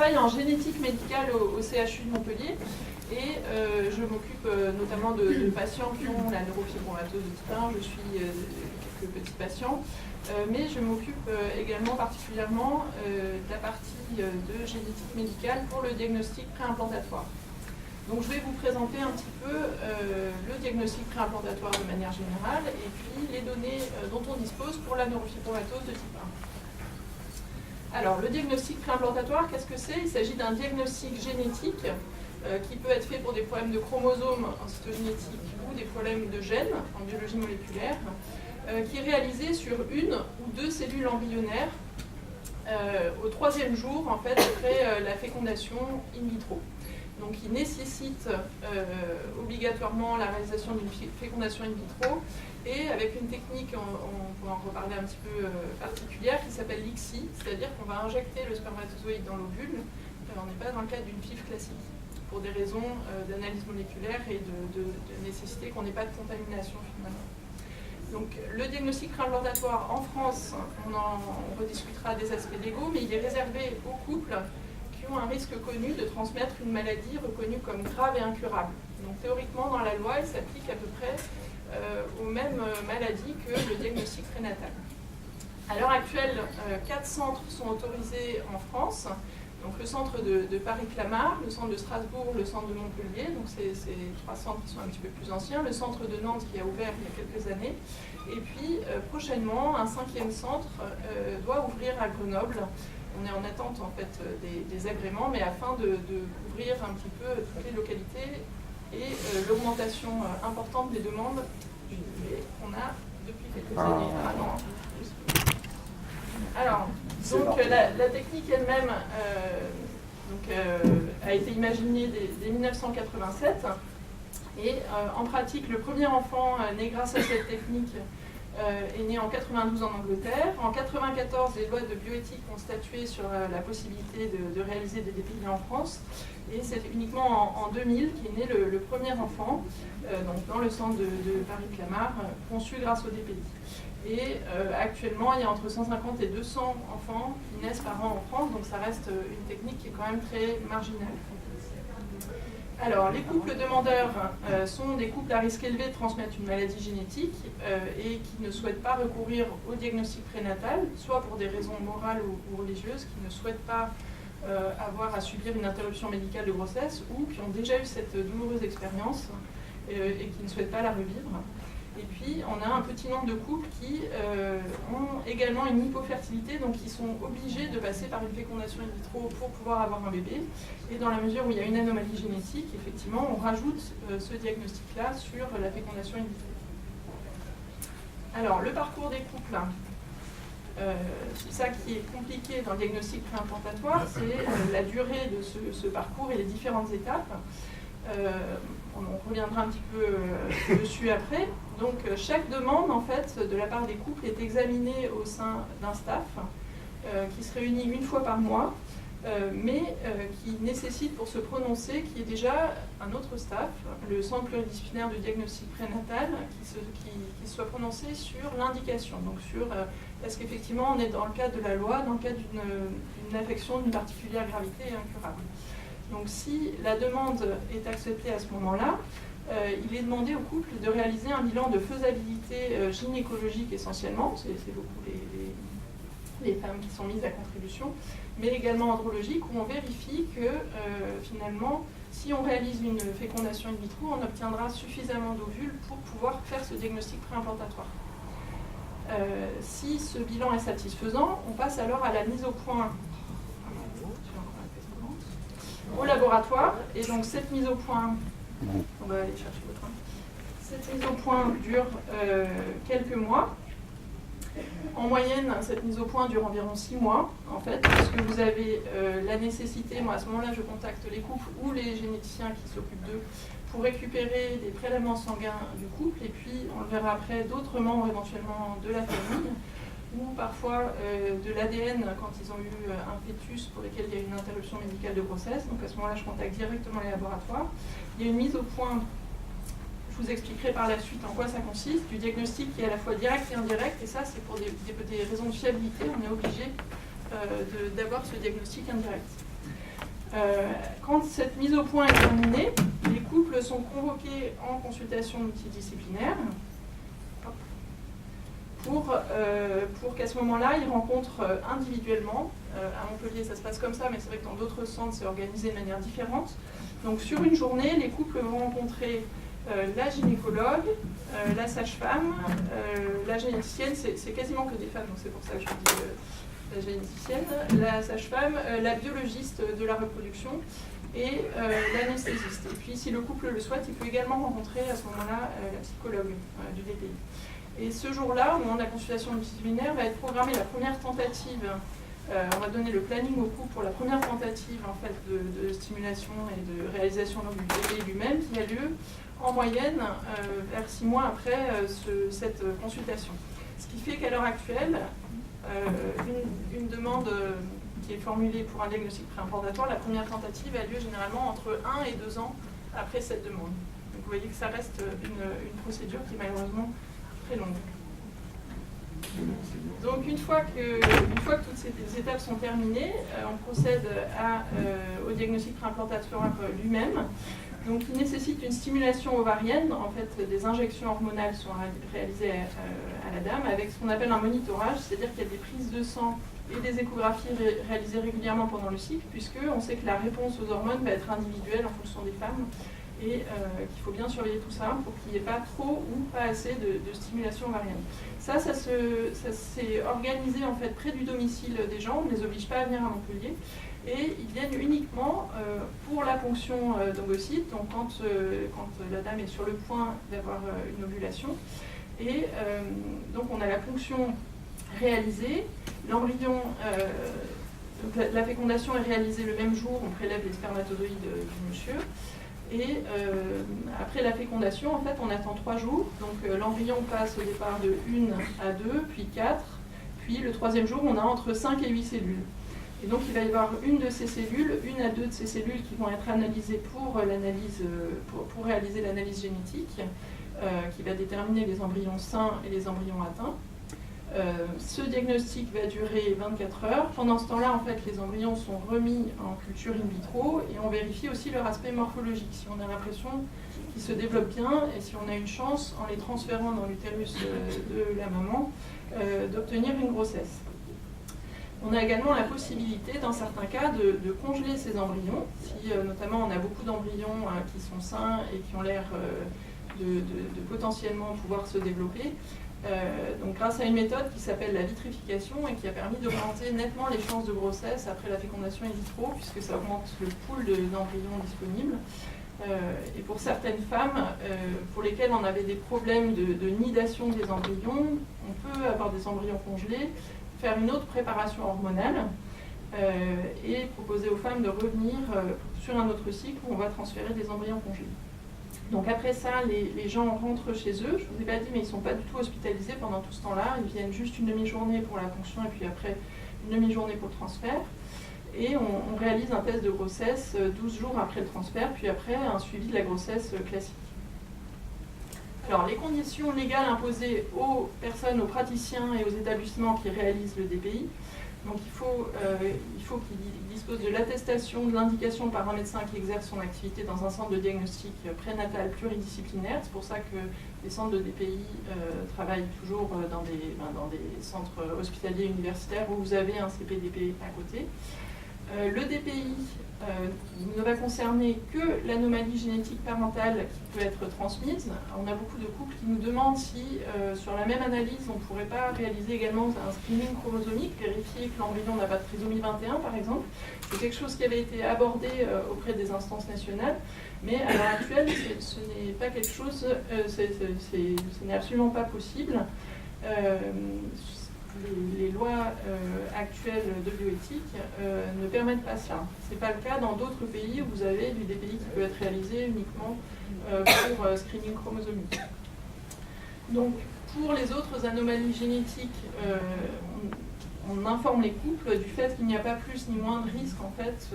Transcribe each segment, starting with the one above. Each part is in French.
travaille en génétique médicale au CHU de Montpellier et je m'occupe notamment de patients qui ont la neurofibromatose de type 1. Je suis quelques petits patients, mais je m'occupe également particulièrement de la partie de génétique médicale pour le diagnostic préimplantatoire. Donc je vais vous présenter un petit peu le diagnostic préimplantatoire de manière générale et puis les données dont on dispose pour la neurofibromatose de type 1. Alors le diagnostic préimplantatoire, qu'est-ce que c'est? Il s'agit d'un diagnostic génétique qui peut être fait pour des problèmes de chromosomes en cytogénétique ou des problèmes de gènes en biologie moléculaire, qui est réalisé sur une ou deux cellules embryonnaires au 3e jour en fait, après la fécondation in vitro. Donc il nécessite obligatoirement la réalisation d'une fécondation in vitro et avec une technique, on pourra en reparler un petit peu particulière, qui s'appelle l'ICSI, c'est-à-dire qu'on va injecter le spermatozoïde dans l'ovule, on n'est pas dans le cadre d'une FIV classique, pour des raisons d'analyse moléculaire et de nécessité qu'on n'ait pas de contamination finalement. Donc le diagnostic préimplantatoire en France, on rediscutera des aspects légaux, mais il est réservé aux couples qui ont un risque connu de transmettre une maladie reconnue comme grave et incurable. Donc théoriquement, dans la loi, il s'applique à peu près aux mêmes maladies que le diagnostic prénatal. À l'heure actuelle, 4 centres sont autorisés en France. Donc le centre de Paris-Clamart, le centre de Strasbourg, le centre de Montpellier, donc c'est 3 centres qui sont un petit peu plus anciens, le centre de Nantes qui a ouvert il y a quelques années, et puis prochainement un 5e centre doit ouvrir à Grenoble. On est en attente en fait des agréments, mais afin de couvrir un petit peu toutes les localités et l'augmentation importante des demandes qu'on a depuis quelques années. Alors, donc la technique elle-même a été imaginée dès 1987 et en pratique, le premier enfant né grâce à cette technique est né en 92 en Angleterre. En 94, les lois de bioéthique ont statué sur la possibilité de réaliser des DPI en France. Et c'est uniquement en 2000 qu'est né le premier enfant, donc dans le centre de Paris-Clamart, conçu grâce au DPI. Et actuellement, il y a entre 150 et 200 enfants qui naissent par an en France, donc ça reste une technique qui est quand même très marginale. Alors, les couples demandeurs sont des couples à risque élevé de transmettre une maladie génétique et qui ne souhaitent pas recourir au diagnostic prénatal, soit pour des raisons morales ou religieuses, qui ne souhaitent pas avoir à subir une interruption médicale de grossesse ou qui ont déjà eu cette douloureuse expérience et qui ne souhaitent pas la revivre. Et puis, on a un petit nombre de couples qui ont également une hypofertilité, donc qui sont obligés de passer par une fécondation in vitro pour pouvoir avoir un bébé. Et dans la mesure où il y a une anomalie génétique, effectivement, on rajoute ce diagnostic-là sur la fécondation in vitro. Alors, le parcours des couples, c'est ça qui est compliqué dans le diagnostic préimplantatoire, c'est la durée de ce parcours et les différentes étapes. On reviendra un petit peu dessus après. Donc chaque demande en fait de la part des couples est examinée au sein d'un staff qui se réunit une fois par mois, mais qui nécessite pour se prononcer qu'il y ait déjà un autre staff, le centre pluridisciplinaire de diagnostic prénatal, qui soit prononcé sur l'indication, donc sur est-ce qu'effectivement on est dans le cadre de la loi, dans le cadre d'une affection d'une particulière gravité et incurable. Donc si la demande est acceptée à ce moment-là, il est demandé au couple de réaliser un bilan de faisabilité gynécologique essentiellement, c'est beaucoup les femmes qui sont mises à contribution, mais également andrologique, où on vérifie que finalement, si on réalise une fécondation in vitro, on obtiendra suffisamment d'ovules pour pouvoir faire ce diagnostic préimplantatoire. Si ce bilan est satisfaisant, on passe alors à la mise au point au laboratoire, et donc cette mise au point, on va aller chercher votre main. Cette mise au point dure quelques mois. En moyenne, cette mise au point dure environ 6 mois, en fait, parce que vous avez la nécessité, moi à ce moment-là je contacte les couples ou les généticiens qui s'occupent d'eux pour récupérer des prélèvements sanguins du couple, et puis on le verra après, d'autres membres éventuellement de la famille, ou parfois de l'ADN quand ils ont eu un fœtus pour lequel il y a une interruption médicale de grossesse. Donc à ce moment-là, je contacte directement les laboratoires. Il y a une mise au point, je vous expliquerai par la suite en quoi ça consiste, du diagnostic qui est à la fois direct et indirect, et ça c'est pour des raisons de fiabilité, on est obligé d'avoir ce diagnostic indirect. Quand cette mise au point est terminée, les couples sont convoqués en consultation multidisciplinaire pour qu'à ce moment-là, ils rencontrent individuellement. À Montpellier, ça se passe comme ça, mais c'est vrai que dans d'autres centres, c'est organisé de manière différente. Donc sur une journée, les couples vont rencontrer la gynécologue, la sage-femme, la généticienne, c'est quasiment que des femmes, donc c'est pour ça que je dis la généticienne, la sage-femme, la biologiste de la reproduction et l'anesthésiste. Et puis si le couple le souhaite, il peut également rencontrer à ce moment-là la psychologue du DPI. Et ce jour-là, au moment de la consultation multidisciplinaire, va être programmée la première tentative. On va donner le planning au couple pour la première tentative en fait, de stimulation et de réalisation du DPI lui-même qui a lieu en moyenne vers 6 mois après cette consultation. Ce qui fait qu'à l'heure actuelle, une demande qui est formulée pour un diagnostic préimplantatoire, la première tentative a lieu généralement entre 1 et 2 ans après cette demande. Donc vous voyez que ça reste une procédure qui est malheureusement très longue. Donc une fois que toutes ces étapes sont terminées, on procède au diagnostic préimplantatoire lui-même. Donc il nécessite une stimulation ovarienne, en fait des injections hormonales sont réalisées à la dame avec ce qu'on appelle un monitorage, c'est-à-dire qu'il y a des prises de sang et des échographies réalisées régulièrement pendant le cycle, puisqu'on sait que la réponse aux hormones va être individuelle en fonction des femmes et qu'il faut bien surveiller tout ça pour qu'il n'y ait pas trop ou pas assez de stimulation ovarienne. Ça s'est organisé en fait près du domicile des gens, on ne les oblige pas à venir à Montpellier. Et ils viennent uniquement pour la ponction d'ovocytes, donc quand la dame est sur le point d'avoir une ovulation. Et donc on a la ponction réalisée, l'embryon, la fécondation est réalisée le même jour, on prélève les spermatozoïdes du monsieur. Et après la fécondation, en fait, on attend 3 jours. Donc l'embryon passe au départ de 1 à 2, puis 4. Puis le 3e jour, on a entre 5 et 8 cellules. Et donc il va y avoir une de ces cellules, 1 à 2 de ces cellules qui vont être analysées pour réaliser l'analyse génétique, qui va déterminer les embryons sains et les embryons atteints. Ce diagnostic va durer 24 heures. Pendant ce temps-là, en fait, les embryons sont remis en culture in vitro et on vérifie aussi leur aspect morphologique, si on a l'impression qu'ils se développent bien et si on a une chance, en les transférant dans l'utérus de la maman, d'obtenir une grossesse. On a également la possibilité, dans certains cas, de congeler ces embryons, si notamment on a beaucoup d'embryons qui sont sains et qui ont l'air de potentiellement pouvoir se développer. Donc grâce à une méthode qui s'appelle la vitrification et qui a permis d'augmenter nettement les chances de grossesse après la fécondation in vitro, puisque ça augmente le pool d'embryons disponibles. Et pour certaines femmes pour lesquelles on avait des problèmes de nidation des embryons, on peut avoir des embryons congelés, faire une autre préparation hormonale et proposer aux femmes de revenir sur un autre cycle où on va transférer des embryons congelés. Donc après ça, les gens rentrent chez eux. Je ne vous ai pas dit, mais ils ne sont pas du tout hospitalisés pendant tout ce temps-là. Ils viennent juste une demi-journée pour la ponction et puis après une demi-journée pour le transfert. Et on réalise un test de grossesse 12 jours après le transfert, puis après un suivi de la grossesse classique. Alors les conditions légales imposées aux personnes, aux praticiens et aux établissements qui réalisent le DPI. Donc il faut qu'ils disposent de l'attestation de l'indication par un médecin qui exerce son activité dans un centre de diagnostic prénatal pluridisciplinaire. C'est pour ça que les centres de DPI travaillent toujours dans des centres hospitaliers universitaires où vous avez un CPDP à côté. Le DPI ne va concerner que l'anomalie génétique parentale qui peut être transmise. On a beaucoup de couples qui nous demandent si, sur la même analyse, on ne pourrait pas réaliser également un screening chromosomique, vérifier que l'embryon n'a pas de trisomie 21, par exemple. C'est quelque chose qui avait été abordé auprès des instances nationales, mais à l'heure actuelle, ce n'est pas quelque chose, ce n'est absolument pas possible. Les lois actuelles de bioéthique ne permettent pas cela. Ce n'est pas le cas dans d'autres pays où vous avez du DPI qui peut être réalisé uniquement pour screening chromosomique. Donc, pour les autres anomalies génétiques, on informe les couples du fait qu'il n'y a pas plus ni moins de risque en fait,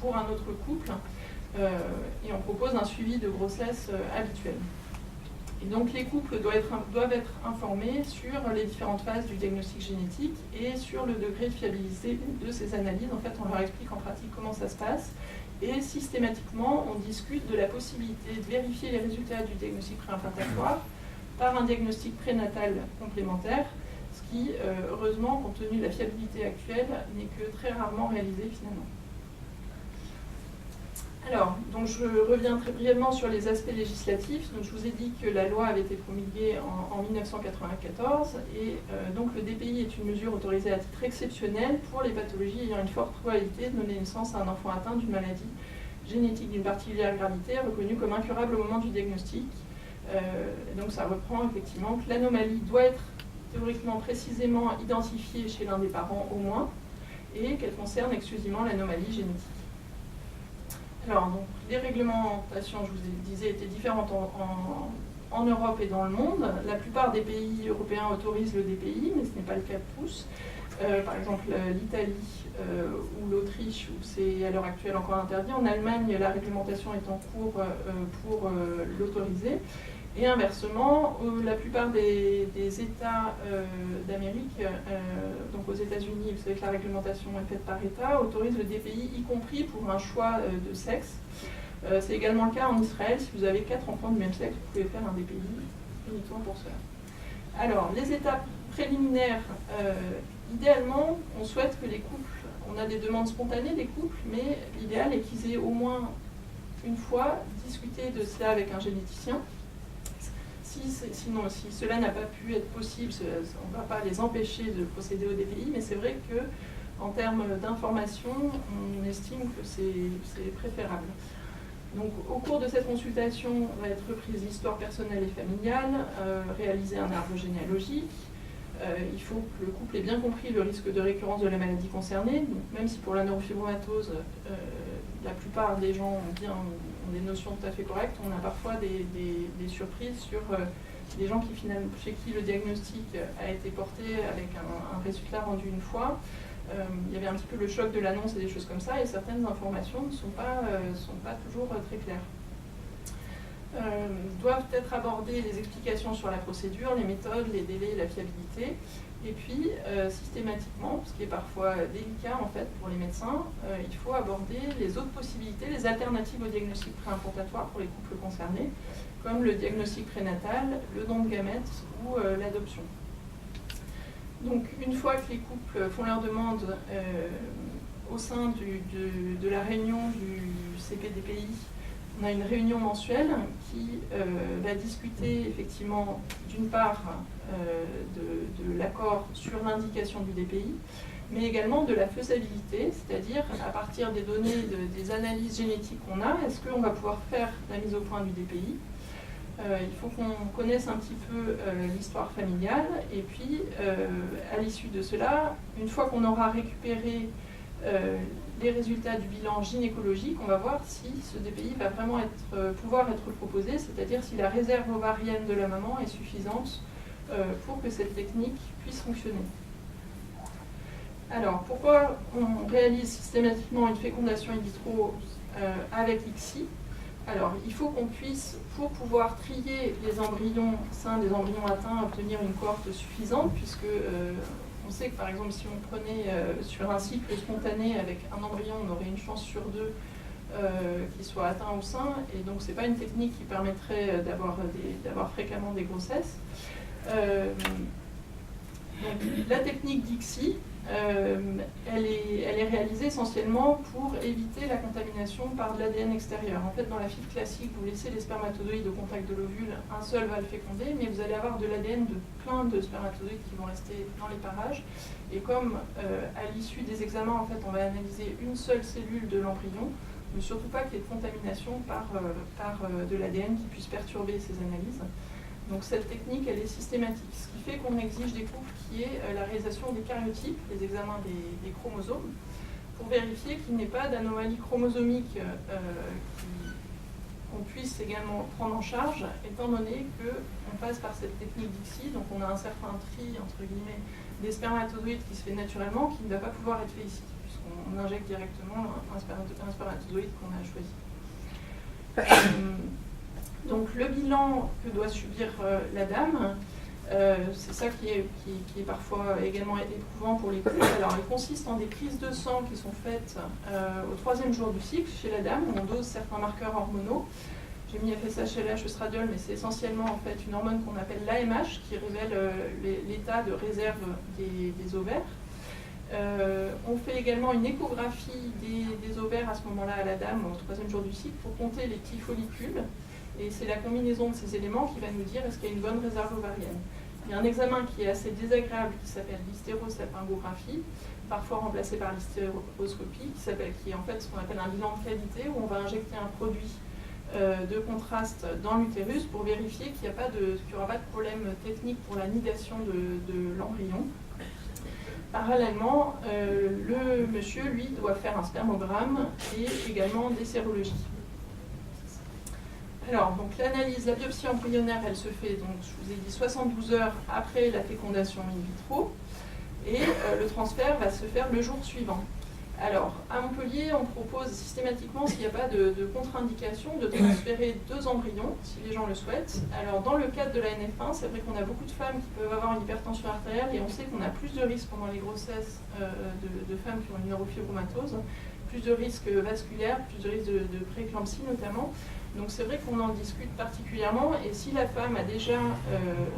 pour un autre couple et on propose un suivi de grossesse habituel. Et donc les couples doivent être informés sur les différentes phases du diagnostic génétique et sur le degré de fiabilité de ces analyses. En fait, on leur explique en pratique comment ça se passe. Et systématiquement, on discute de la possibilité de vérifier les résultats du diagnostic préimplantatoire par un diagnostic prénatal complémentaire, ce qui, heureusement, compte tenu de la fiabilité actuelle, n'est que très rarement réalisé finalement. Alors, donc je reviens très brièvement sur les aspects législatifs. Donc, je vous ai dit que la loi avait été promulguée en 1994 et donc le DPI est une mesure autorisée à titre exceptionnel pour les pathologies ayant une forte probabilité de donner naissance à un enfant atteint d'une maladie génétique d'une particulière gravité reconnue comme incurable au moment du diagnostic. Donc ça reprend effectivement que l'anomalie doit être théoriquement précisément identifiée chez l'un des parents au moins et qu'elle concerne exclusivement l'anomalie génétique. Alors, donc, les réglementations, je vous disais, étaient différentes en Europe et dans le monde. La plupart des pays européens autorisent le DPI, mais ce n'est pas le cas de tous. Par exemple, l'Italie ou l'Autriche, où c'est à l'heure actuelle encore interdit. En Allemagne, la réglementation est en cours pour l'autoriser. Et inversement, la plupart des États d'Amérique, donc aux États-Unis, vous savez que la réglementation est faite par État, autorisent le DPI, y compris pour un choix de sexe. C'est également le cas en Israël. Si vous avez 4 enfants du même sexe, vous pouvez faire un DPI uniquement pour cela. Alors, les étapes préliminaires, idéalement, on souhaite que les couples, on a des demandes spontanées des couples, mais l'idéal est qu'ils aient au moins une fois discuté de cela avec un généticien. Sinon, si cela n'a pas pu être possible, on ne va pas les empêcher de procéder au DPI, mais c'est vrai qu'en termes d'information, on estime que c'est préférable. Donc, au cours de cette consultation, va être reprise l'histoire personnelle et familiale, réaliser un arbre généalogique. Il faut que le couple ait bien compris le risque de récurrence de la maladie concernée, donc même si pour la neurofibromatose, la plupart des gens ont des notions tout à fait correctes, on a parfois des surprises sur des gens chez qui le diagnostic a été porté avec un résultat rendu une fois. Il y avait un petit peu le choc de l'annonce et des choses comme ça, et certaines informations ne sont pas toujours très claires. Doivent être abordées les explications sur la procédure, les méthodes, les délais, la fiabilité, et puis systématiquement, ce qui est parfois délicat en fait pour les médecins, il faut aborder les autres possibilités, les alternatives au diagnostic préimplantatoire pour les couples concernés, comme le diagnostic prénatal, le don de gamètes ou l'adoption. Donc une fois que les couples font leur demande au sein de la réunion du CPDPI, on a une réunion mensuelle qui va discuter effectivement d'une part de l'accord sur l'indication du DPI, mais également de la faisabilité, c'est-à-dire à partir des données des analyses génétiques qu'on a, est-ce qu'on va pouvoir faire la mise au point du DPI. Il faut qu'on connaisse un petit peu l'histoire familiale, et puis à l'issue de cela, une fois qu'on aura récupéré les résultats du bilan gynécologique, on va voir si ce DPI va vraiment pouvoir être proposé, c'est-à-dire si la réserve ovarienne de la maman est suffisante pour que cette technique puisse fonctionner. Alors, pourquoi on réalise systématiquement une fécondation in vitro avec l'ICSI? Alors, il faut qu'on puisse, pour pouvoir trier les embryons sains des embryons atteints, obtenir une cohorte suffisante, puisque on sait que par exemple si on prenait sur un cycle spontané avec un embryon, on aurait une chance sur 2 qu'il soit atteint au sein, et donc c'est pas une technique qui permettrait d'avoir fréquemment des grossesses. Donc, la technique d'ICSI, elle est réalisée essentiellement pour éviter la contamination par de l'ADN extérieur. En fait, dans la fibre classique, vous laissez les spermatozoïdes au contact de l'ovule, un seul va le féconder, mais vous allez avoir de l'ADN de plein de spermatozoïdes qui vont rester dans les parages. Et comme à l'issue des examens, en fait, on va analyser une seule cellule de l'embryon, ne surtout pas qu'il y ait de contamination par de l'ADN qui puisse perturber ces analyses. Donc cette technique, elle est systématique, ce qui fait qu'on exige des couples qui aient la réalisation des karyotypes, les examens des chromosomes, pour vérifier qu'il n'y ait pas d'anomalie chromosomique qu'on puisse également prendre en charge, étant donné qu'on passe par cette technique d'ICSI, donc on a un certain tri, entre guillemets, des spermatozoïdes qui se fait naturellement, qui ne va pas pouvoir être fait ici, puisqu'on injecte directement un spermatozoïde qu'on a choisi. Donc le bilan que doit subir la dame, c'est ça qui est parfois également éprouvant pour les couples. Alors il consiste en des prises de sang qui sont faites au 3e jour du cycle chez la dame, où on dose certains marqueurs hormonaux. J'ai mis FSH, estradiol, mais c'est essentiellement en fait une hormone qu'on appelle l'AMH qui révèle l'état de réserve des ovaires. On fait également une échographie des ovaires à ce moment-là à la dame au 3e jour du cycle pour compter les petits follicules. Et c'est la combinaison de ces éléments qui va nous dire est-ce qu'il y a une bonne réserve ovarienne. Il y a un examen qui est assez désagréable qui s'appelle l'hystérosalpingographie, parfois remplacé par l'hystéroscopie, qui est en fait ce qu'on appelle un bilan de qualité où on va injecter un produit de contraste dans l'utérus pour vérifier qu'il n'y aura pas de problème technique pour la nidation de l'embryon. Parallèlement, le monsieur, lui, doit faire un spermogramme et également des sérologies. Alors, donc l'analyse, la biopsie embryonnaire, elle se fait, donc, je vous ai dit, 72 heures après la fécondation in vitro, et le transfert va se faire le jour suivant. Alors, à Montpellier, on propose systématiquement, s'il n'y a pas de contre-indication, de transférer 2 embryons, si les gens le souhaitent. Alors, dans le cadre de la NF1, c'est vrai qu'on a beaucoup de femmes qui peuvent avoir une hypertension artérielle, et on sait qu'on a plus de risques pendant les grossesses de femmes qui ont une neurofibromatose, plus de risques vasculaires, plus de risques de prééclampsie notamment. Donc c'est vrai qu'on en discute particulièrement, et si la femme a déjà,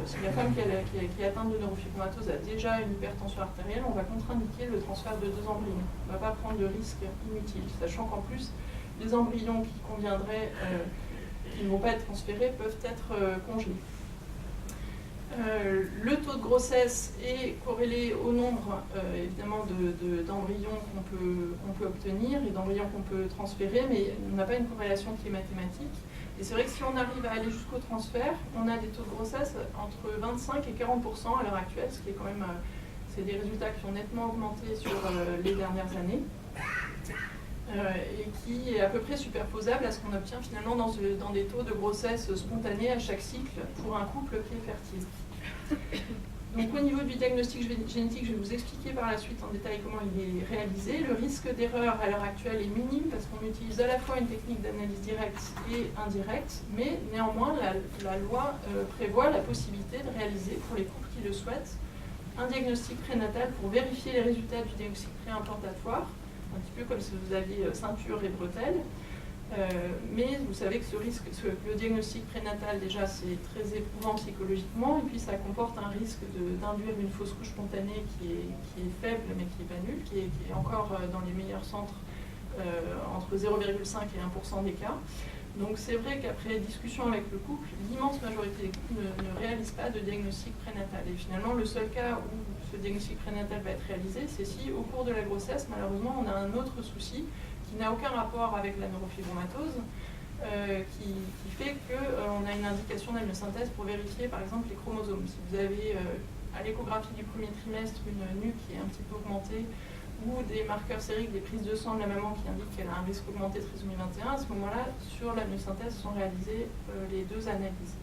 si la femme qui est atteinte de neurofibromatose a déjà une hypertension artérielle, on va contre-indiquer le transfert de 2 embryons. On ne va pas prendre de risques inutiles, sachant qu'en plus, les embryons qui conviendraient, qui ne vont pas être transférés, peuvent être congelés. Le taux de grossesse est corrélé au nombre évidemment d'embryons qu'on peut obtenir et d'embryons qu'on peut transférer, mais on n'a pas une corrélation qui est mathématique. Et c'est vrai que si on arrive à aller jusqu'au transfert, on a des taux de grossesse entre 25 et 40% à l'heure actuelle, ce qui est quand même c'est des résultats qui ont nettement augmenté sur les dernières années. Et qui est à peu près superposable à ce qu'on obtient finalement dans des taux de grossesse spontanés à chaque cycle pour un couple qui est fertile. Donc au niveau du diagnostic génétique, je vais vous expliquer par la suite en détail comment il est réalisé. Le risque d'erreur à l'heure actuelle est minime parce qu'on utilise à la fois une technique d'analyse directe et indirecte, mais néanmoins la loi prévoit la possibilité de réaliser pour les couples qui le souhaitent un diagnostic prénatal pour vérifier les résultats du diagnostic préimplantatoire, un petit peu comme si vous aviez ceinture et bretelles. Mais vous savez que le diagnostic prénatal, déjà, c'est très éprouvant psychologiquement, et puis ça comporte un risque d'induire une fausse couche spontanée qui est faible, mais qui n'est pas nulle, qui est encore dans les meilleurs centres entre 0,5 et 1% des cas. Donc c'est vrai qu'après discussion avec le couple, l'immense majorité des couples ne réalisent pas de diagnostic prénatal. Et finalement, le seul cas où ce diagnostic prénatal va être réalisé, c'est si au cours de la grossesse, malheureusement, on a un autre souci qui n'a aucun rapport avec la neurofibromatose, qui fait qu'on a une indication d'amniosynthèse pour vérifier par exemple les chromosomes. Si vous avez à l'échographie du premier trimestre une nuque qui est un petit peu augmentée, ou des marqueurs sériques, des prises de sang de la maman qui indiquent qu'elle a un risque augmenté de trisomie 21, à ce moment-là, sur l'amniosynthèse sont réalisées les 2 analyses.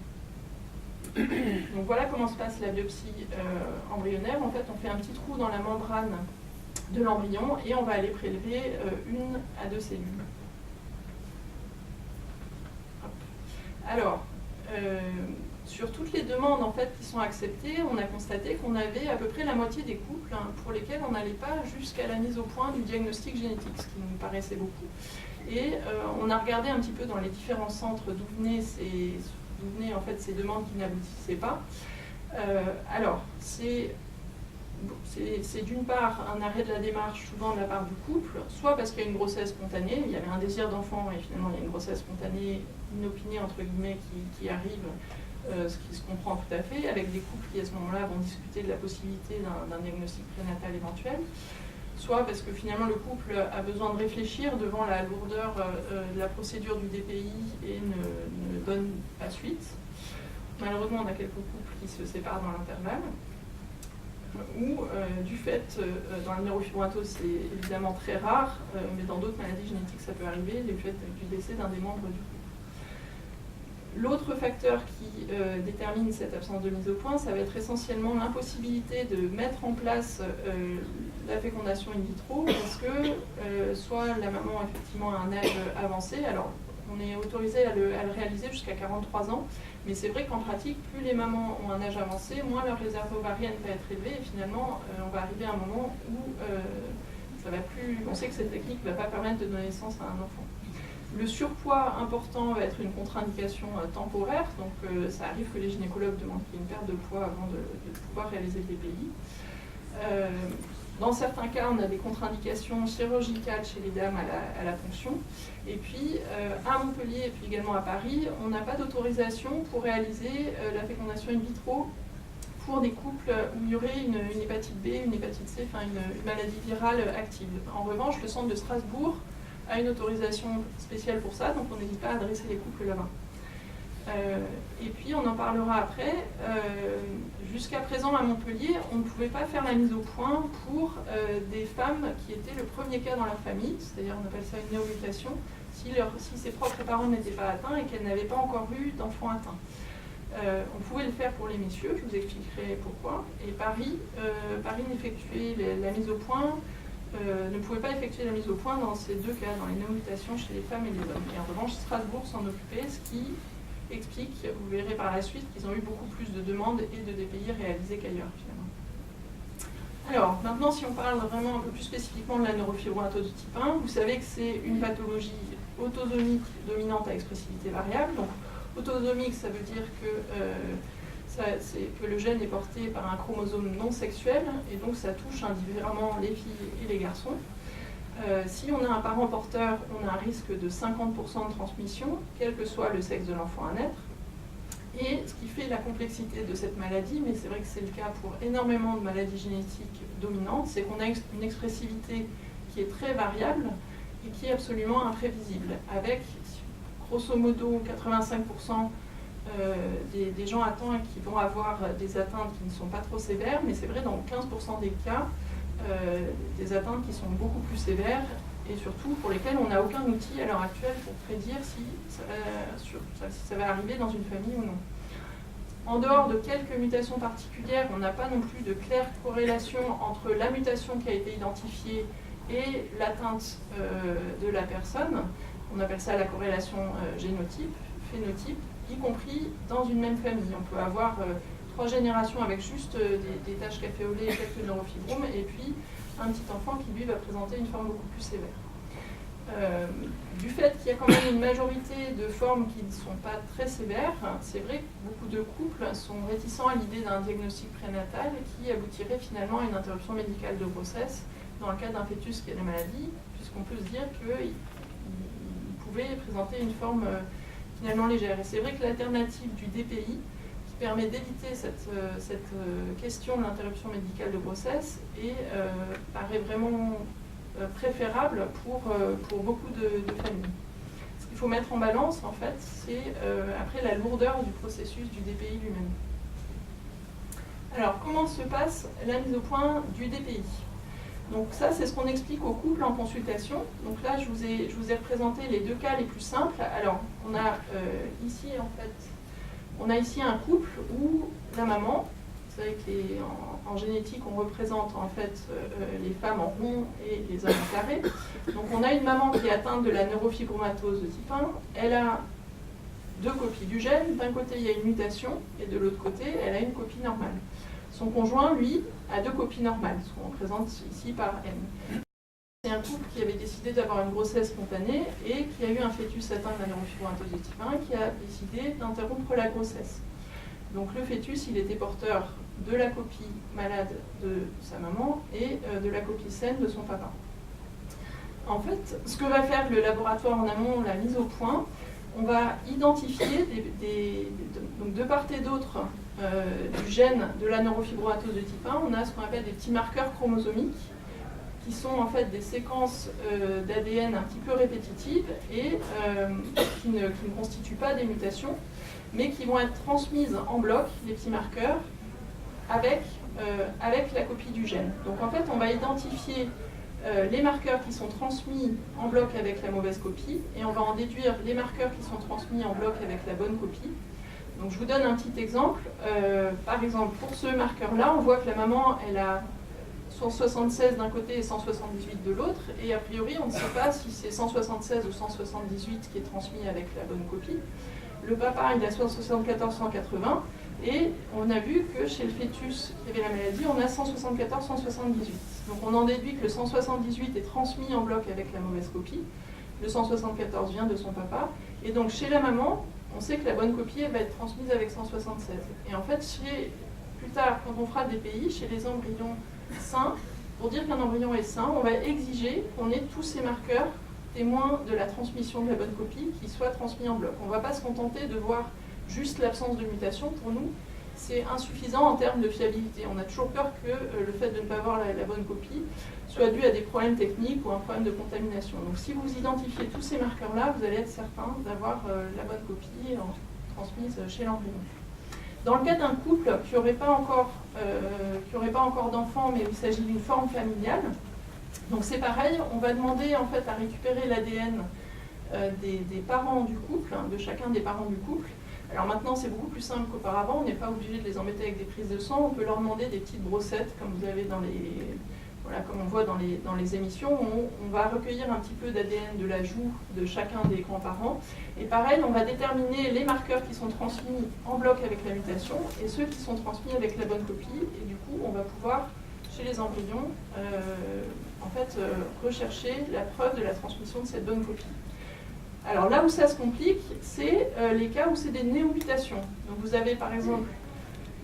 Donc voilà comment se passe la biopsie embryonnaire. En fait, on fait un petit trou dans la membrane de l'embryon et on va aller prélever 1 à 2 cellules. Hop. Alors, sur toutes les demandes en fait, qui sont acceptées, on a constaté qu'on avait à peu près la moitié des couples pour lesquels on n'allait pas jusqu'à la mise au point du diagnostic génétique, ce qui nous paraissait beaucoup. Et on a regardé un petit peu dans les différents centres d'où venaient en fait, ces demandes qui n'aboutissaient pas. Alors, c'est d'une part un arrêt de la démarche souvent de la part du couple, soit parce qu'il y a une grossesse spontanée, il y avait un désir d'enfant et finalement il y a une grossesse spontanée inopinée entre guillemets qui arrive, ce qui se comprend tout à fait, avec des couples qui à ce moment-là vont discuter de la possibilité d'un diagnostic prénatal éventuel, soit parce que finalement le couple a besoin de réfléchir devant la lourdeur de la procédure du DPI et ne donne pas suite. Malheureusement on a quelques couples qui se séparent dans l'intervalle, ou du fait, dans la neurofibromatose c'est évidemment très rare, mais dans d'autres maladies génétiques ça peut arriver, du fait du décès d'un des membres du couple. L'autre facteur qui détermine cette absence de mise au point, ça va être essentiellement l'impossibilité de mettre en place la fécondation in vitro, parce que soit la maman effectivement a un âge avancé, alors On est autorisé à le réaliser jusqu'à 43 ans, mais c'est vrai qu'en pratique, plus les mamans ont un âge avancé, moins leur réserve ovarienne va être élevée, et finalement, on va arriver à un moment où ça va plus, on sait que cette technique ne va pas permettre de donner naissance à un enfant. Le surpoids important va être une contre-indication temporaire, donc ça arrive que les gynécologues demandent qu'il y ait une perte de poids avant de pouvoir réaliser le DPI. Dans certains cas, on a des contre-indications chirurgicales chez les dames à la ponction. Et puis, à Montpellier et puis également à Paris, on n'a pas d'autorisation pour réaliser la fécondation in vitro pour des couples où il y aurait une hépatite B, une hépatite C, enfin une maladie virale active. En revanche, le centre de Strasbourg a une autorisation spéciale pour ça, donc on n'hésite pas à adresser les couples là-bas. Et puis on en parlera après. Jusqu'à présent à Montpellier, on ne pouvait pas faire la mise au point pour des femmes qui étaient le premier cas dans leur famille, c'est-à-dire on appelle ça une néomutation, si ses propres parents n'étaient pas atteints et qu'elles n'avaient pas encore eu d'enfants atteints. On pouvait le faire pour les messieurs, je vous expliquerai pourquoi. Et Paris n'effectuait la mise au point, ne pouvait pas effectuer la mise au point dans ces deux cas, dans les néomutations chez les femmes et les hommes. Et en revanche, Strasbourg s'en occupait, ce qui explique, vous verrez par la suite, qu'ils ont eu beaucoup plus de demandes et de DPI réalisés qu'ailleurs finalement. Alors, maintenant si on parle vraiment un peu plus spécifiquement de la neurofibromatose de type 1, vous savez que c'est une pathologie autosomique dominante à expressivité variable. Donc, autosomique, ça veut dire que le gène est porté par un chromosome non sexuel, et donc ça touche indifféremment les filles et les garçons. Si on a un parent porteur, on a un risque de 50% de transmission, quel que soit le sexe de l'enfant à naître. Et ce qui fait la complexité de cette maladie, mais c'est vrai que c'est le cas pour énormément de maladies génétiques dominantes, c'est qu'on a une expressivité qui est très variable et qui est absolument imprévisible, avec grosso modo 85% des gens atteints qui vont avoir des atteintes qui ne sont pas trop sévères, mais c'est vrai dans 15% des cas, des atteintes qui sont beaucoup plus sévères et surtout pour lesquelles on n'a aucun outil à l'heure actuelle pour prédire si ça va arriver dans une famille ou non. En dehors de quelques mutations particulières, on n'a pas non plus de claire corrélation entre la mutation qui a été identifiée et l'atteinte de la personne. On appelle ça la corrélation génotype-phénotype, y compris dans une même famille. On peut avoir 3 générations avec juste des taches caféolées et quelques neurofibromes, et puis un petit enfant qui, lui, va présenter une forme beaucoup plus sévère. Du fait qu'il y a quand même une majorité de formes qui ne sont pas très sévères, c'est vrai que beaucoup de couples sont réticents à l'idée d'un diagnostic prénatal qui aboutirait finalement à une interruption médicale de grossesse dans le cas d'un fœtus qui a des maladies, puisqu'on peut se dire qu'il pouvait présenter une forme finalement légère. Et c'est vrai que l'alternative du DPI, permet d'éviter cette question de l'interruption médicale de grossesse et paraît vraiment préférable pour beaucoup de familles. Ce qu'il faut mettre en balance, en fait, c'est après la lourdeur du processus du DPI lui-même. Alors, comment se passe la mise au point du DPI? Donc ça, c'est ce qu'on explique aux couples en consultation. Donc là, je vous ai représenté les deux cas les plus simples. Alors, on a ici, en fait, on a ici un couple où la maman, vous savez qu'en génétique, on représente en fait les femmes en rond et les hommes en carré. Donc on a une maman qui est atteinte de la neurofibromatose de type 1. Elle a 2 copies du gène. D'un côté, il y a une mutation et de l'autre côté, elle a une copie normale. Son conjoint, lui, a 2 copies normales, ce qu'on représente ici par M. C'est un couple qui avait décidé d'avoir une grossesse spontanée et qui a eu un fœtus atteint de la neurofibromatose de type 1 qui a décidé d'interrompre la grossesse. Donc le fœtus, il était porteur de la copie malade de sa maman et de la copie saine de son papa. En fait, ce que va faire le laboratoire en amont, la mise au point, on va identifier donc de part et d'autre du gène de la neurofibromatose de type 1, on a ce qu'on appelle des petits marqueurs chromosomiques qui sont en fait des séquences d'ADN un petit peu répétitives et qui ne constituent pas des mutations, mais qui vont être transmises en bloc, les petits marqueurs, avec la copie du gène. Donc en fait, on va identifier les marqueurs qui sont transmis en bloc avec la mauvaise copie, et on va en déduire les marqueurs qui sont transmis en bloc avec la bonne copie. Donc je vous donne un petit exemple. Par exemple, pour ce marqueur-là, on voit que la maman, elle a 176 d'un côté et 178 de l'autre, et a priori on ne sait pas si c'est 176 ou 178 qui est transmis avec la bonne copie. Le papa il a 174-180, et on a vu que chez le fœtus qui avait la maladie, on a 174-178. Donc on en déduit que le 178 est transmis en bloc avec la mauvaise copie, le 174 vient de son papa, et donc chez la maman, on sait que la bonne copie elle va être transmise avec 176. Et en fait, plus tard, quand on fera des DPI, chez les embryons sains, pour dire qu'un embryon est sain, on va exiger qu'on ait tous ces marqueurs témoins de la transmission de la bonne copie qui soient transmis en bloc. On ne va pas se contenter de voir juste l'absence de mutation. Pour nous, c'est insuffisant en termes de fiabilité. On a toujours peur que le fait de ne pas avoir la bonne copie soit dû à des problèmes techniques ou un problème de contamination. Donc si vous identifiez tous ces marqueurs-là, vous allez être certain d'avoir la bonne copie transmise chez l'embryon. Dans le cas d'un couple qui n'aurait pas encore d'enfants, mais où il s'agit d'une forme familiale, donc c'est pareil, on va demander en fait à récupérer l'ADN des parents du couple, de chacun des parents du couple. Alors maintenant c'est beaucoup plus simple qu'auparavant, on n'est pas obligé de les embêter avec des prises de sang, on peut leur demander des petites brossettes comme vous avez comme on voit dans les émissions, on va recueillir un petit peu d'ADN de la joue de chacun des grands-parents. Et pareil, on va déterminer les marqueurs qui sont transmis en bloc avec la mutation et ceux qui sont transmis avec la bonne copie. Et du coup, on va pouvoir, chez les embryons, rechercher la preuve de la transmission de cette bonne copie. Alors là où ça se complique, c'est les cas où c'est des néomutations. Donc vous avez par exemple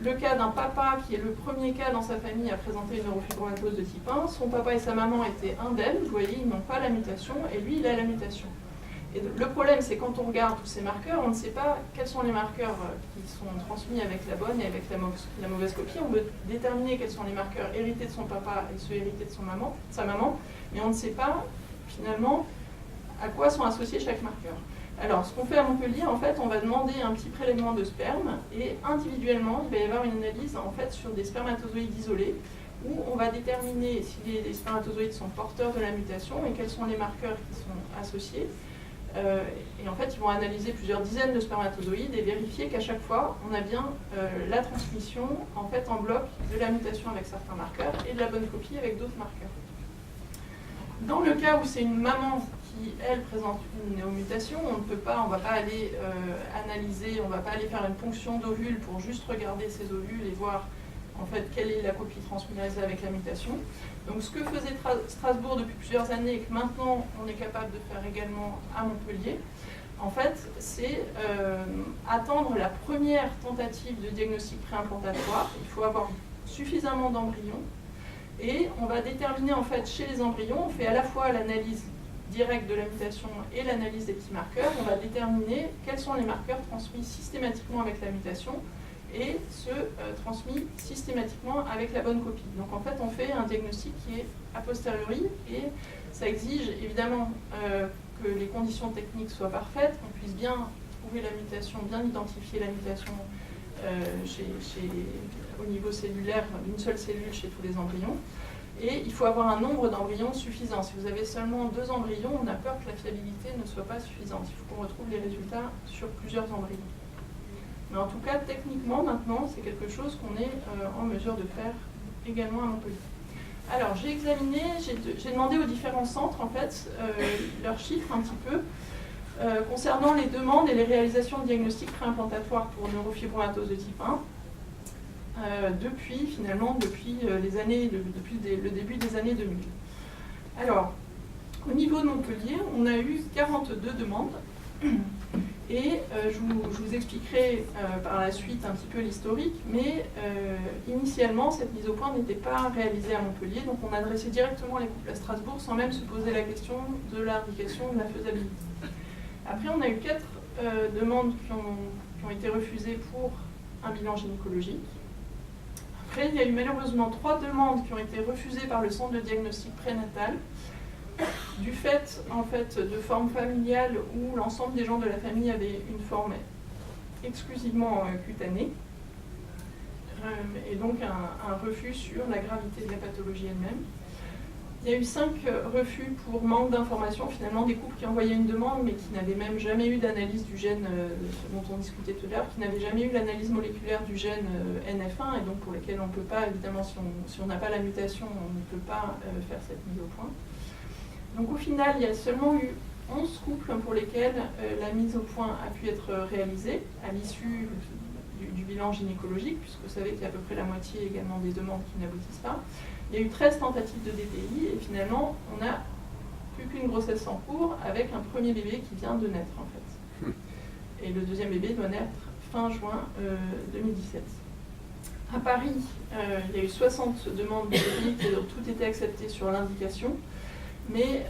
le cas d'un papa qui est le premier cas dans sa famille à présenter une neurofibromatose de type 1. Son papa et sa maman étaient indemnes, vous voyez, ils n'ont pas la mutation, et lui, il a la mutation. Et le problème, c'est quand on regarde tous ces marqueurs, on ne sait pas quels sont les marqueurs qui sont transmis avec la bonne et avec la mauvaise copie. On veut déterminer quels sont les marqueurs hérités de son papa et ceux hérités de sa maman, mais on ne sait pas, finalement, à quoi sont associés chaque marqueur. Alors, ce qu'on fait à Montpellier, en fait, on va demander un petit prélèvement de sperme et individuellement, il va y avoir une analyse en fait sur des spermatozoïdes isolés où on va déterminer si les spermatozoïdes sont porteurs de la mutation et quels sont les marqueurs qui sont associés. Et en fait, ils vont analyser plusieurs dizaines de spermatozoïdes et vérifier qu'à chaque fois, on a bien la transmission en fait en bloc de la mutation avec certains marqueurs et de la bonne copie avec d'autres marqueurs. Dans le cas où c'est une maman qui, elle, présente une néomutation, on ne va pas aller analyser, on ne va pas aller faire une ponction d'ovules pour juste regarder ces ovules et voir en fait quelle est la copie transmise avec la mutation. Donc ce que faisait Strasbourg depuis plusieurs années et que maintenant on est capable de faire également à Montpellier, en fait, c'est attendre la première tentative de diagnostic préimplantatoire. Il faut avoir suffisamment d'embryons. Et on va déterminer en fait chez les embryons, on fait à la fois l'analyse directe de la mutation et l'analyse des petits marqueurs, on va déterminer quels sont les marqueurs transmis systématiquement avec la mutation et ceux transmis systématiquement avec la bonne copie. Donc en fait on fait un diagnostic qui est a posteriori et ça exige évidemment que les conditions techniques soient parfaites, qu'on puisse bien trouver la mutation, bien identifier la mutation au niveau cellulaire d'une seule cellule chez tous les embryons. Et il faut avoir un nombre d'embryons suffisant. Si vous avez seulement 2 embryons, on a peur que la fiabilité ne soit pas suffisante. Il faut qu'on retrouve les résultats sur plusieurs embryons. Mais en tout cas, techniquement, maintenant, c'est quelque chose qu'on est en mesure de faire également à Montpellier. Alors, j'ai demandé aux différents centres, en fait, leurs chiffres un petit peu, concernant les demandes et les réalisations de diagnostics préimplantatoires pour neurofibromatose de type 1, depuis le début des années 2000. Alors, au niveau de Montpellier, on a eu 42 demandes, et je vous expliquerai par la suite un petit peu l'historique, mais initialement, cette mise au point n'était pas réalisée à Montpellier, donc on adressait directement les couples à Strasbourg sans même se poser la question de l'indication de la faisabilité. Après, on a eu 4 demandes qui ont été refusées pour un bilan gynécologique. Après, il y a eu malheureusement 3 demandes qui ont été refusées par le centre de diagnostic prénatal du fait, en fait de formes familiales où l'ensemble des gens de la famille avaient une forme exclusivement cutanée et donc un refus sur la gravité de la pathologie elle-même. Il Il y a eu 5 refus pour manque d'informations, finalement des couples qui envoyaient une demande mais qui n'avaient même jamais eu d'analyse du gène dont on discutait tout à l'heure, qui n'avaient jamais eu l'analyse moléculaire du gène NF1 et donc pour lesquels on ne peut pas, évidemment, si on n'a pas la mutation, on ne peut pas faire cette mise au point. Donc au final, il y a seulement eu 11 couples pour lesquels la mise au point a pu être réalisée à l'issue du bilan gynécologique, puisque vous savez qu'il y a à peu près la moitié également des demandes qui n'aboutissent pas. Il y a eu 13 tentatives de DPI et finalement, on n'a plus qu'une grossesse en cours avec un premier bébé qui vient de naître en fait. Et le deuxième bébé doit naître fin juin 2017. À Paris, il y a eu 60 demandes de DPI qui ont toutes été acceptées sur l'indication, mais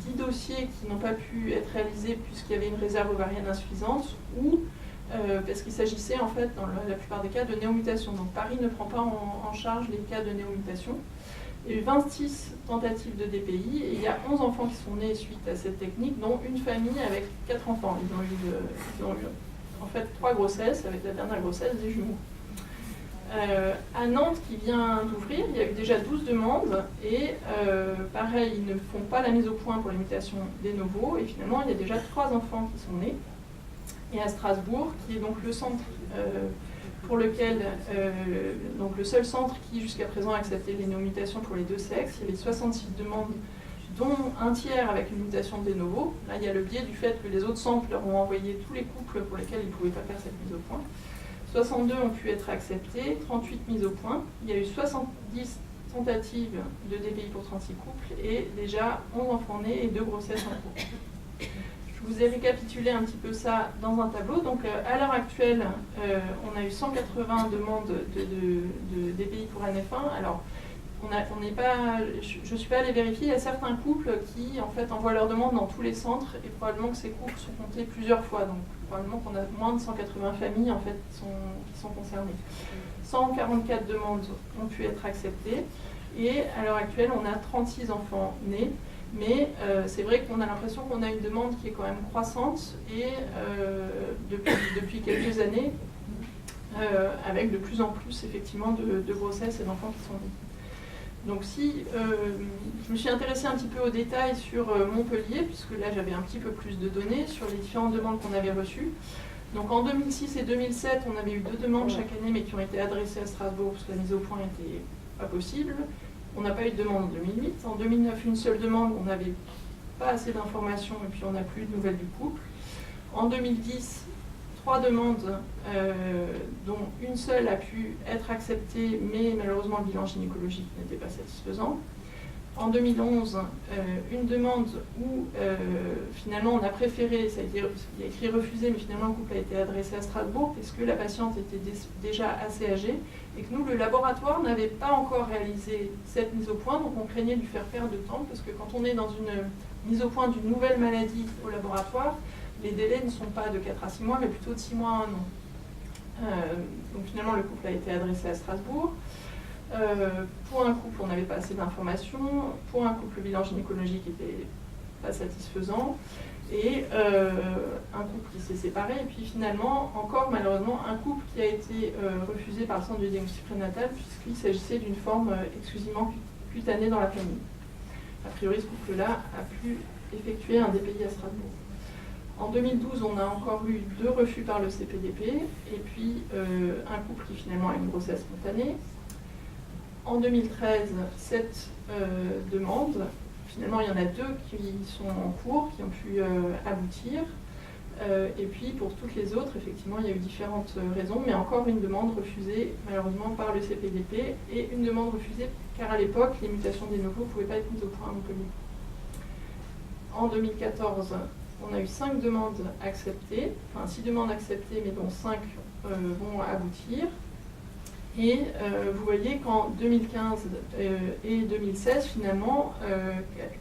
10 dossiers qui n'ont pas pu être réalisés puisqu'il y avait une réserve ovarienne insuffisante ou parce qu'il s'agissait en fait dans la plupart des cas de néomutation. Donc Paris ne prend pas en charge les cas de néomutation. Il y a eu 26 tentatives de DPI et il y a 11 enfants qui sont nés suite à cette technique, dont une famille avec 4 enfants. Ils ont eu en fait 3 grossesses, avec la dernière grossesse des jumeaux. À Nantes, qui vient d'ouvrir, il y a eu déjà 12 demandes et pareil, ils ne font pas la mise au point pour les mutations des novo et finalement il y a déjà 3 enfants qui sont nés. Et à Strasbourg, qui est donc le centre pour lequel, donc le seul centre qui jusqu'à présent a accepté les néomutations pour les 2 sexes, il y avait 66 demandes, dont un tiers avec une mutation de novo. Là, il y a le biais du fait que les autres centres leur ont envoyé tous les couples pour lesquels ils ne pouvaient pas faire cette mise au point. 62 ont pu être acceptés, 38 mises au point. Il y a eu 70 tentatives de DPI pour 36 couples et déjà 11 enfants nés et 2 grossesses en cours. Je vous ai récapitulé un petit peu ça dans un tableau. Donc à l'heure actuelle, on a eu 180 demandes de DPI pour NF1. Alors, on n'est pas, je ne suis pas allée vérifier. Il y a certains couples qui en fait envoient leurs demandes dans tous les centres et probablement que ces couples sont comptés plusieurs fois. Donc probablement qu'on a moins de 180 familles en fait qui sont concernées. 144 demandes ont pu être acceptées et à l'heure actuelle, on a 36 enfants nés. Mais c'est vrai qu'on a l'impression qu'on a une demande qui est quand même croissante et depuis quelques années, avec de plus en plus effectivement de grossesses et d'enfants qui sont nés. Donc je me suis intéressée un petit peu aux détails sur Montpellier, puisque là j'avais un petit peu plus de données sur les différentes demandes qu'on avait reçues. Donc en 2006 et 2007, on avait eu 2 demandes chaque année, mais qui ont été adressées à Strasbourg, parce que la mise au point n'était pas possible. On n'a pas eu de demande en 2008. En 2009, une seule demande, on n'avait pas assez d'informations et puis on n'a plus de nouvelles du couple. En 2010, 3 demandes, dont une seule a pu être acceptée, mais malheureusement le bilan gynécologique n'était pas satisfaisant. En 2011, une demande où finalement on a préféré, il y a écrit refusé, mais finalement le couple a été adressé à Strasbourg parce que la patiente était déjà assez âgée et que nous, le laboratoire, n'avait pas encore réalisé cette mise au point, donc on craignait de lui faire perdre de temps parce que quand on est dans une mise au point d'une nouvelle maladie au laboratoire, les délais ne sont pas de 4 à 6 mois, mais plutôt de 6 mois à 1 an. Donc finalement, le couple a été adressé à Strasbourg. Pour un couple, on n'avait pas assez d'informations. Pour un couple, le bilan gynécologique n'était pas satisfaisant. Et un couple qui s'est séparé. Et puis finalement, encore malheureusement, un couple qui a été refusé par le centre de diagnostic prénatal puisqu'il s'agissait d'une forme exclusivement cutanée dans la famille. A priori, ce couple-là a pu effectuer un DPI à Strasbourg. En 2012, on a encore eu 2 refus par le CPDP. Et puis un couple qui finalement a une grossesse spontanée. En 2013, 7 demandes. Finalement, il y en a 2 qui sont en cours, qui ont pu aboutir. Et puis, pour toutes les autres, effectivement, il y a eu différentes raisons, mais encore une demande refusée, malheureusement, par le CPDP, et une demande refusée, car à l'époque, les mutations des novos ne pouvaient pas être mises au point à Montpellier. En 2014, on a eu 5 demandes acceptées, enfin 6 demandes acceptées, mais dont 5 vont aboutir. Et vous voyez qu'en 2015 et 2016, finalement,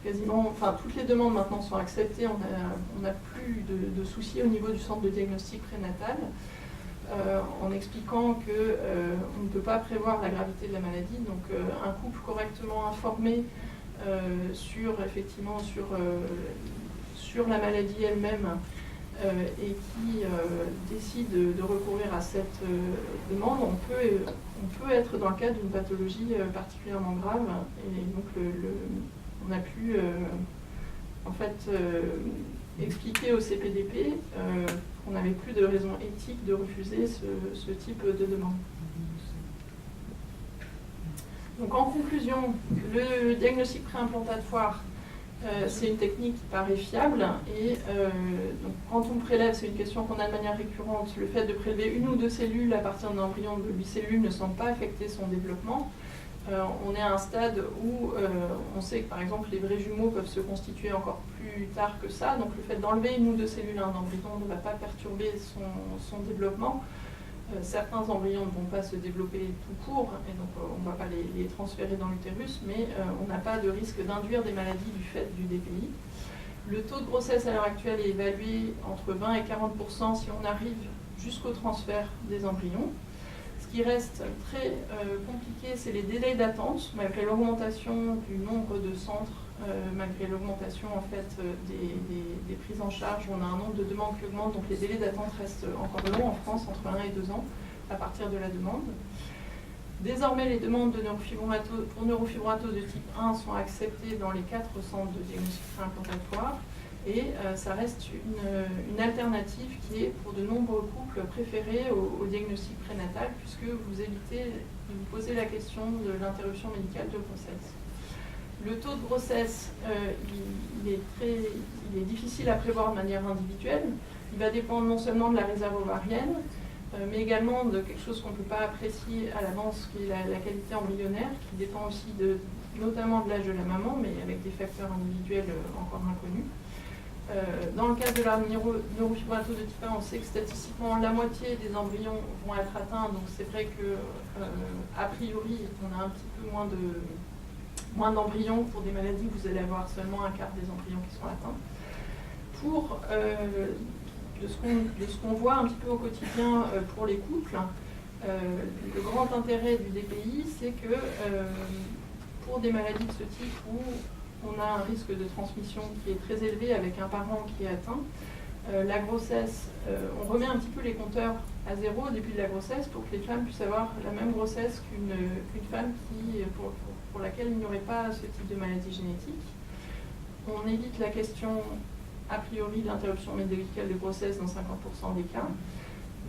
quasiment, enfin toutes les demandes maintenant sont acceptées, on n'a plus de soucis au niveau du centre de diagnostic prénatal, en expliquant qu'on ne peut pas prévoir la gravité de la maladie, donc un couple correctement informé effectivement sur la maladie elle-même, et qui décide de recourir à cette demande, on peut être dans le cadre d'une pathologie particulièrement grave. Et donc on a pu en fait expliquer au CPDP qu'on n'avait plus de raison éthique de refuser ce type de demande. Donc en conclusion, le diagnostic préimplantatoire, c'est une technique qui paraît fiable et donc quand on prélève, c'est une question qu'on a de manière récurrente, le fait de prélever une ou deux cellules à partir d'un embryon de 8 cellules ne semble pas affecter son développement. On est à un stade où on sait que par exemple les vrais jumeaux peuvent se constituer encore plus tard que ça, donc le fait d'enlever une ou deux cellules à un embryon ne va pas perturber son développement. Certains embryons ne vont pas se développer tout court, et donc on ne va pas les transférer dans l'utérus, mais on n'a pas de risque d'induire des maladies du fait du DPI. Le taux de grossesse à l'heure actuelle est évalué entre 20 et 40% si on arrive jusqu'au transfert des embryons. Ce qui reste très compliqué, c'est les délais d'attente, malgré l'augmentation du nombre de centres, malgré l'augmentation en fait, des prises en charge. On a un nombre de demandes qui augmente, donc les délais d'attente restent encore longs en France, entre 1 et 2 ans à partir de la demande. Désormais, les demandes de pour neurofibromatose de type 1 sont acceptées dans les 4 centres de diagnostic préimplantatoire. Et ça reste une alternative qui est pour de nombreux couples préférée au diagnostic prénatal, puisque vous évitez de vous poser la question de l'interruption médicale de grossesse. Le taux de grossesse, il est difficile à prévoir de manière individuelle. Il va dépendre non seulement de la réserve ovarienne, mais également de quelque chose qu'on ne peut pas apprécier à l'avance, qui est la qualité embryonnaire, qui dépend aussi notamment de l'âge de la maman, mais avec des facteurs individuels encore inconnus. Dans le cas de la neurofibromatose de type 1, on sait que statistiquement la moitié des embryons vont être atteints, donc c'est vrai que a priori on a un petit peu moins d'embryons pour des maladies, vous allez avoir seulement un quart des embryons qui sont atteints. De ce qu'on voit un petit peu au quotidien pour les couples, le grand intérêt du DPI, c'est que pour des maladies de ce type où on a un risque de transmission qui est très élevé avec un parent qui est atteint. La grossesse, on remet un petit peu les compteurs à zéro au début de la grossesse pour que les femmes puissent avoir la même grossesse qu'une femme pour laquelle il n'y aurait pas ce type de maladie génétique. On évite la question a priori de l'interruption médicale de grossesse dans 50% des cas.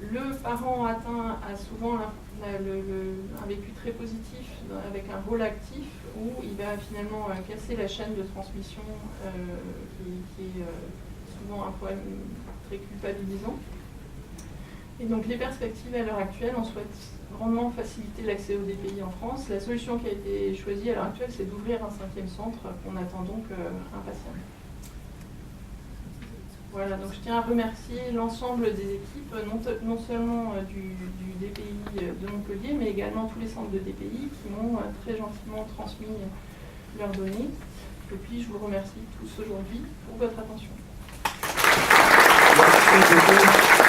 Le parent atteint a souvent un vécu très positif avec un rôle actif où il va finalement casser la chaîne de transmission qui est souvent un problème très culpabilisant. Et donc les perspectives à l'heure actuelle, on souhaite grandement faciliter l'accès au DPI en France. La solution qui a été choisie à l'heure actuelle, c'est d'ouvrir un 5e centre qu'on attend donc impatiemment. Voilà, donc je tiens à remercier l'ensemble des équipes, non seulement du DPI de Montpellier, mais également tous les centres de DPI qui m'ont très gentiment transmis leurs données. Et puis je vous remercie tous aujourd'hui pour votre attention. Merci beaucoup.